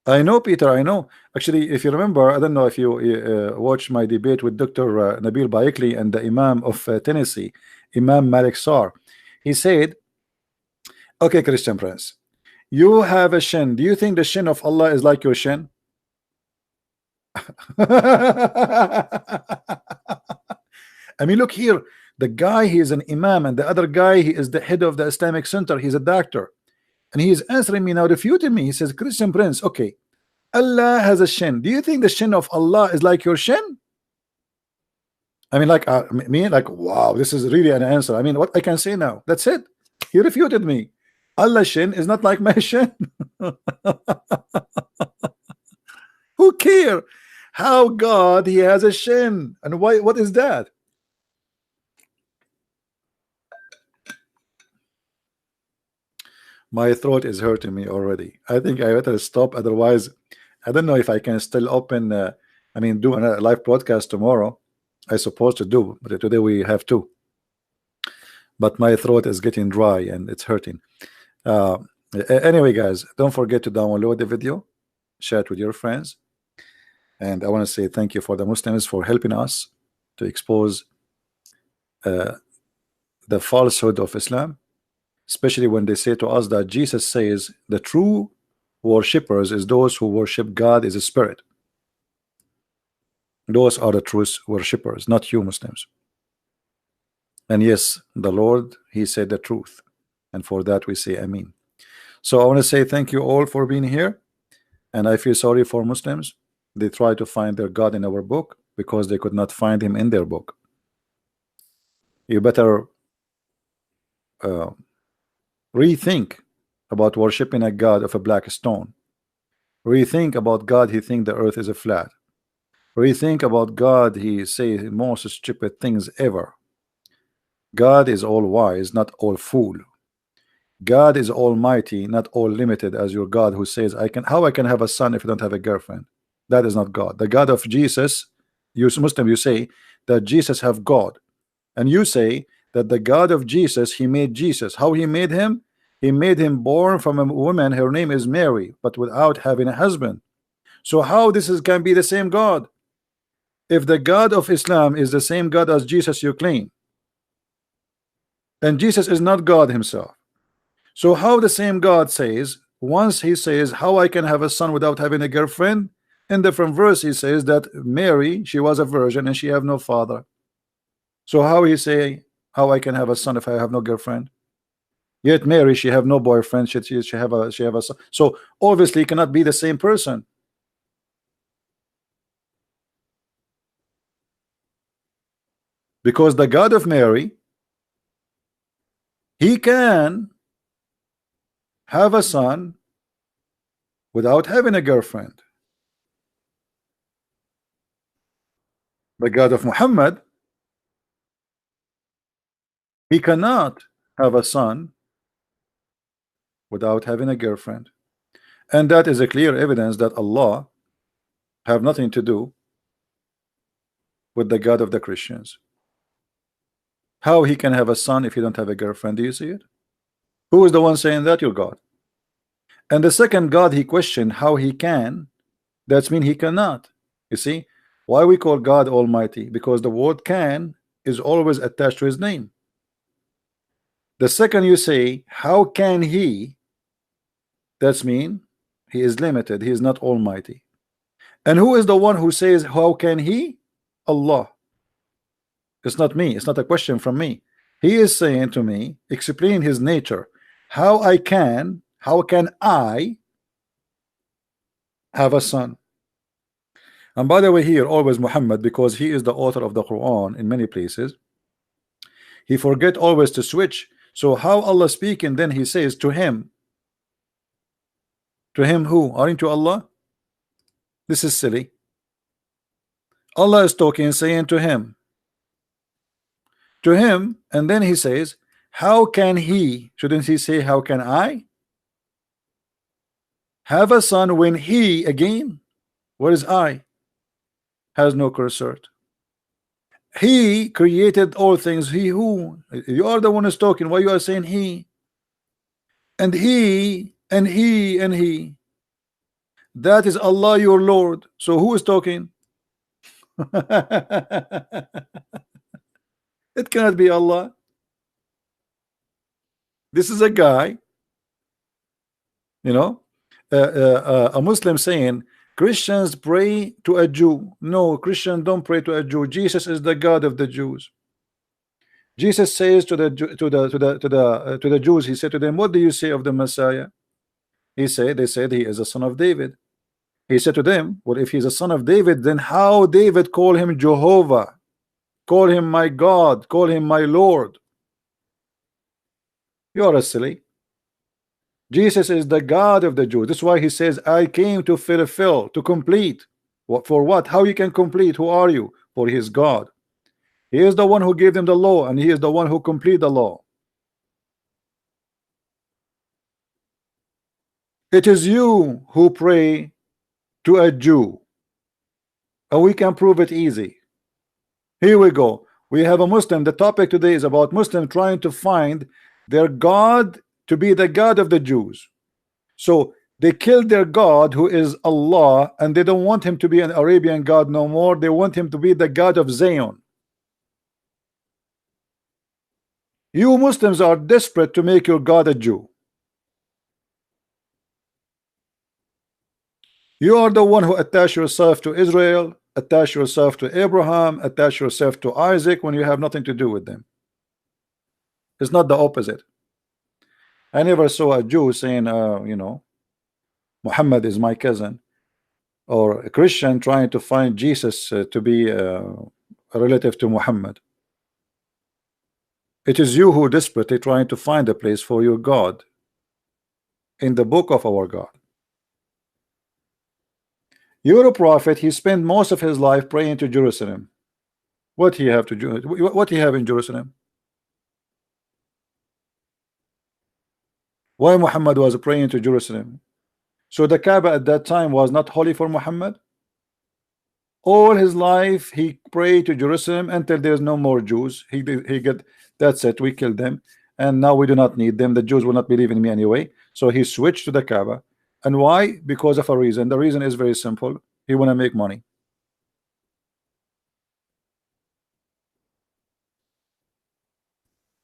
I know, Peter, I know. Actually, if you remember, I don't know if you watched my debate with Dr. Nabil Baikli and the Imam of Tennessee, Imam Malik Sar. He said, okay, Christian Prince, you have a shin. Do you think the shin of Allah is like your shin? I mean, look here. The guy, he is an imam, and the other guy, he is the head of the Islamic Center. He's a doctor. And he is answering me now, refuting me. He says, Christian Prince, okay, Allah has a shin. Do you think the shin of Allah is like your shin? I mean, like, me, like, wow, this is really an answer. I mean, what I can say now? That's it. He refuted me. Allah's shin is not like my shin. Who care how God he has a shin and why? What is that? My throat is hurting me already. I think I better stop. Otherwise, I don't know if I can still open. I mean, do a live broadcast tomorrow. I supposed to do, but today we have to. But my throat is getting dry and it's hurting. Anyway, guys, don't forget to download the video, share it with your friends. And I want to say thank you for the Muslims for helping us to expose the falsehood of Islam, especially when they say to us that Jesus says the true worshippers is those who worship God as a spirit. Those are the true worshippers, not you Muslims. And yes, the Lord, he said the truth, and for that we say Amen. So I want to say thank you all for being here, and I feel sorry for Muslims. They try to find their God in our book because they could not find him in their book. You better rethink about worshiping a God of a black stone. Rethink about God, he think the earth is a flat. Rethink about God, he says most stupid things ever. God is all wise, not all fool. God is almighty, not all limited as your God who says how I can have a son if I don't have a girlfriend. That is not God. The God of Jesus, you Muslim, you say that Jesus have God, and you say that the God of Jesus, he made Jesus. How he made him? He made him born from a woman, her name is Mary, but without having a husband. So how can be the same God? If the God of Islam is the same God as Jesus you claim, and Jesus is not God himself, so how the same God says, once he says how I can have a son without having a girlfriend, in different verse he says that Mary, she was a virgin and she have no father. So how he say how I can have a son if I have no girlfriend? Yet Mary, she have no boyfriend, she have a son. So obviously it cannot be the same person. Because the God of Mary, he can have a son without having a girlfriend. The God of Muhammad, he cannot have a son without having a girlfriend. And that is a clear evidence that Allah have nothing to do with the God of the Christians. How he can have a son if he don't have a girlfriend? Do you see it? Who is the one saying that? Your God. And the second God he questioned how he can, that's mean he cannot. You see why we call God Almighty? Because the word can is always attached to his name. The second you say how can he, that's mean he is limited, he is not almighty. And who is the one who says how can he? Allah. It's not me, it's not a question from me. He is saying to me, explain his nature. How can I have a son? And by the way, here always Muhammad, because he is the author of the Quran in many places, he forget always to switch. So how Allah speaking, then he says to him who? Aren't you Allah? This is silly. Allah is talking, saying to him, and then he says how can he, shouldn't he say how can I have a son when he, again, what is I? Has no cursor. He created all things. He who? You are the one who's talking. Why you are saying he? And he and he and he. That is Allah your Lord. So who is talking? It cannot be Allah. This is a guy, you know, a Muslim saying Christians pray to a Jew. No, Christians don't pray to a Jew. Jesus is the God of the Jews. Jesus says to the Jews, he said to them, what do you say of the Messiah? They said he is a son of David. He said to them, well, if he's a son of David, then how David call him Jehovah, call him my God, call him my Lord? You are a silly. Jesus is the God of the Jews. That's why he says, I came to fulfill, to complete. What for? What? How you can complete? Who are you? For his God. He is the one who gave them the law, and he is the one who complete the law. It is you who pray to a Jew, and we can prove it easy. Here we go. We have a Muslim. The topic today is about Muslim trying to find their God to be the God of the Jews. So they killed their God, who is Allah, and they don't want him to be an Arabian God no more. They want him to be the God of Zion. You Muslims are desperate to make your God a Jew. You are the one who attach yourself to Israel, attach yourself to Abraham, attach yourself to Isaac when you have nothing to do with them. It's not the opposite. I never saw a Jew saying, you know, Muhammad is my cousin, or a Christian trying to find Jesus to be a relative to Muhammad. It is you who desperately trying to find a place for your God in the book of our God. You're a prophet. He spent most of his life praying to Jerusalem. What he have to do? What he have in Jerusalem? Why Muhammad was praying to Jerusalem? So the Kaaba at that time was not holy for Muhammad. All his life he prayed to Jerusalem until there's no more Jews. He get, that's it, we killed them, and now we do not need them. The Jews will not believe in me anyway. So he switched to the Kaaba. And why? Because of a reason. The reason is very simple. He want to make money.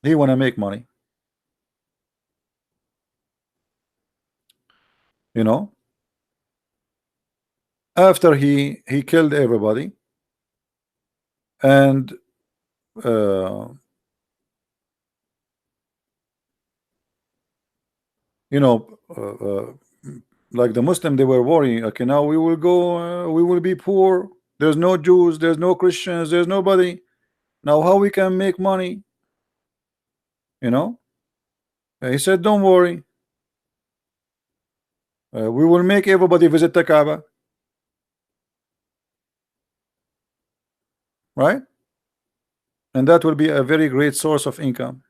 He want to make money. You know, after he killed everybody, and you know, like the Muslim, they were worrying, okay, now we will go, we will be poor, there's no Jews, there's no Christians, there's nobody, now how we can make money? You know, he said, don't worry, we will make everybody visit the Kaaba, right? And that will be a very great source of income.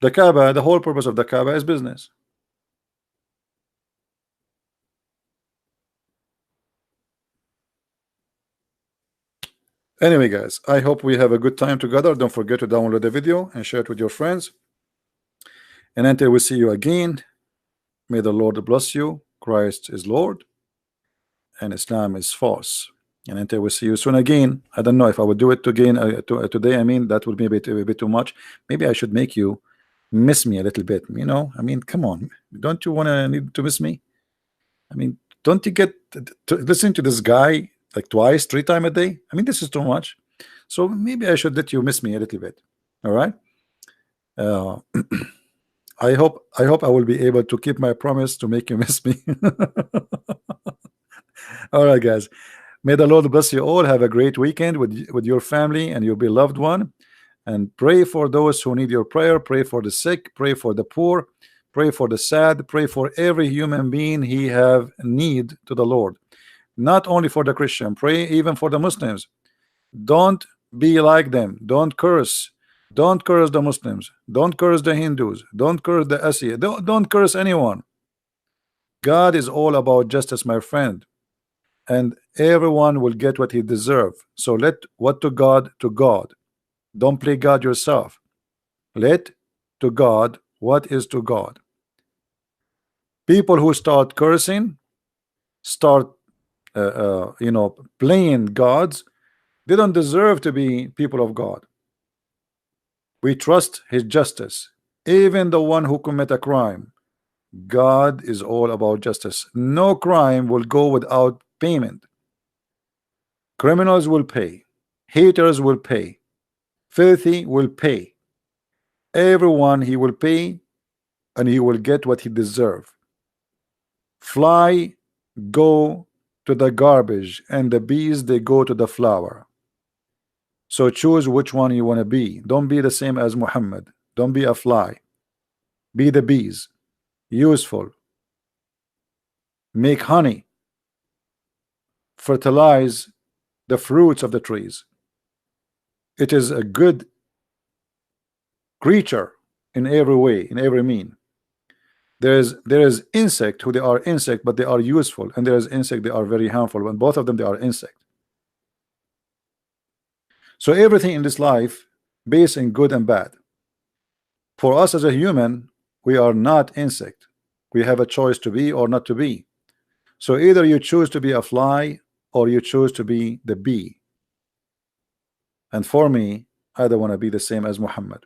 The Kaaba, the whole purpose of the Kaaba is business. Anyway, guys, I hope we have a good time together. Don't forget to download the video and share it with your friends. And until we see you again, may the Lord bless you. Christ is Lord and Islam is false. And until we see you soon again, I don't know if I would do it again today. I mean, that would be a bit too much. Maybe I should make you miss me a little bit. You know, I mean, come on, don't you want to need to miss me? I mean, don't you get to listen to this guy like twice, 3 times a day? I mean, this is too much. So maybe I should let you miss me a little bit. All right. Uh, I hope I will be able to keep my promise to make you miss me. All right, guys. May the Lord bless you all. Have a great weekend with your family and your beloved one. And pray for those who need your prayer. Pray for the sick. Pray for the poor. Pray for the sad. Pray for every human being he have need to the Lord. Not only for the Christian. Pray even for the Muslims. Don't be like them. Don't curse. Don't curse the Muslims. Don't curse the Hindus. Don't curse the Asiya. Don't curse anyone. God is all about justice, my friend. And everyone will get what he deserves. So let what to God to God. Don't play God yourself. Let to God what is to God. People who start cursing, start playing gods, they don't deserve to be people of God. We trust his justice. Even the one who commit a crime, God is all about justice. No crime will go without payment. Criminals will pay. Haters will pay. Filthy will pay. Everyone he will pay, and he will get what he deserve. Fly go to the garbage, and the bees they go to the flower. So choose which one you want to be. Don't be the same as Muhammad. Don't be a fly. Be the bees. Useful. Make honey. Fertilize the fruits of the trees. It is a good creature in every way, in every mean. There is insect who they are insect, but they are useful, and there is insect they are very harmful, and both of them they are insect. So everything in this life based in good and bad. For us as a human, we are not insect. We have a choice to be or not to be. So either you choose to be a fly or you choose to be the bee. And for me, I don't want to be the same as Muhammad,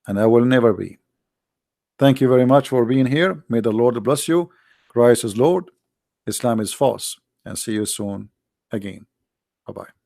and I will never be. Thank you very much for being here. May the Lord bless you. Christ is Lord, Islam is false, and see you soon again. Bye-bye.